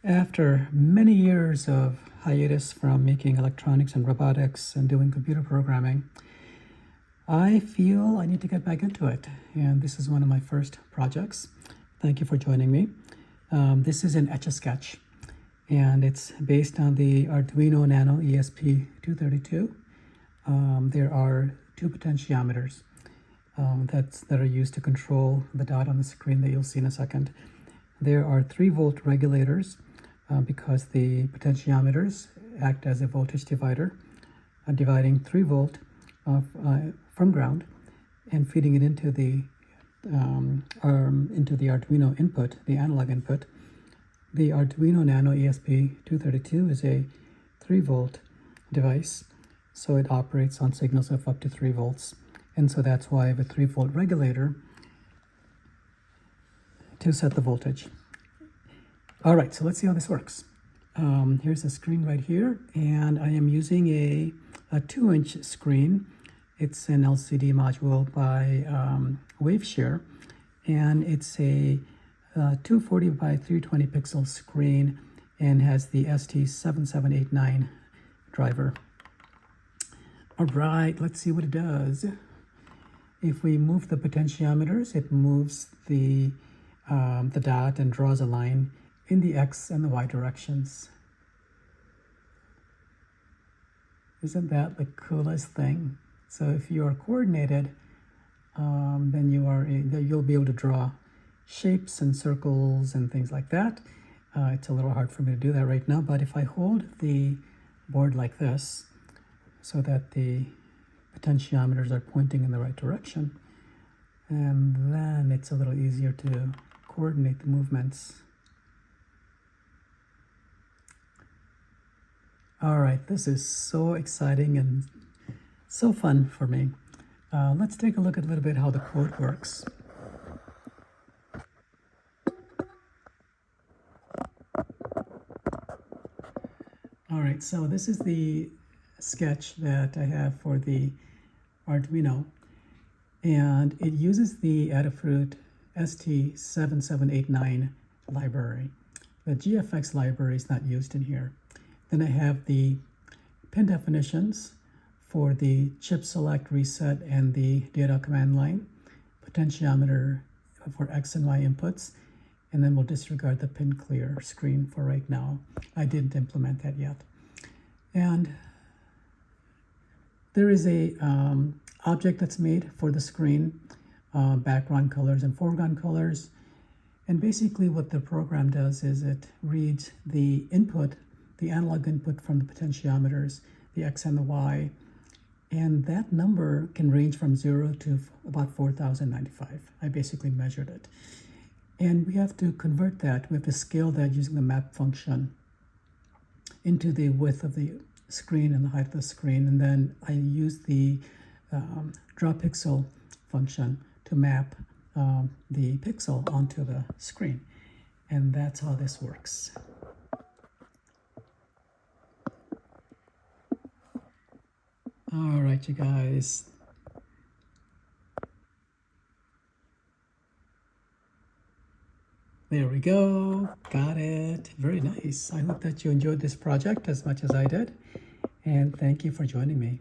After many years of hiatus from making electronics and robotics and doing computer programming, I feel I need to get back into it. And this is one of my first projects. Thank you for joining me. This is an etch-a-sketch, and it's based on the Arduino Nano ESP32. There are two potentiometers that are used to control the dot on the screen that you'll see in a second. There are 3-volt regulators because the potentiometers act as a voltage divider, dividing 3 volt from ground and feeding it into the Arduino input, the analog input. The Arduino Nano ESP32 is a 3-volt device, so it operates on signals of up to 3 volts. And so that's why I have a 3-volt regulator to set the voltage. All right, so let's see how this works. Here's the screen right here, and I am using a 2-inch screen. It's an LCD module by Waveshare, and it's a 240 by 320 pixel screen and has the ST7789 driver. All right, let's see what it does. If we move the potentiometers, it moves the dot and draws a line in the X and the Y directions. Isn't that the coolest thing? So if you are coordinated, then you'll be able to draw shapes and circles and things like that. It's a little hard for me to do that right now, but if I hold the board like this so that the potentiometers are pointing in the right direction, and then it's a little easier to coordinate the movements. All right, this is so exciting and so fun for me. Let's take a look at a little bit how the code works. All right, so this is the sketch that I have for the Arduino, and it uses the Adafruit ST7789 library. The GFX library is not used in here. Then I have the pin definitions for the chip select, reset, and the data command line, potentiometer for X and Y inputs, and then we'll disregard the pin clear screen for right now. I didn't implement that yet. And there is a object that's made for the screen, background colors and foreground colors. And basically what the program does is it reads the input, the analog input from the potentiometers, the X and the Y, and that number can range from 0 to about 4095. I basically measured it. And we have to convert that, we have to scale that using the map function into the width of the screen and the height of the screen, and then I use the draw pixel function to map the pixel onto the screen. And that's how this works. All right, you guys. There we go. Got it. Very nice. I hope that you enjoyed this project as much as I did. And thank you for joining me.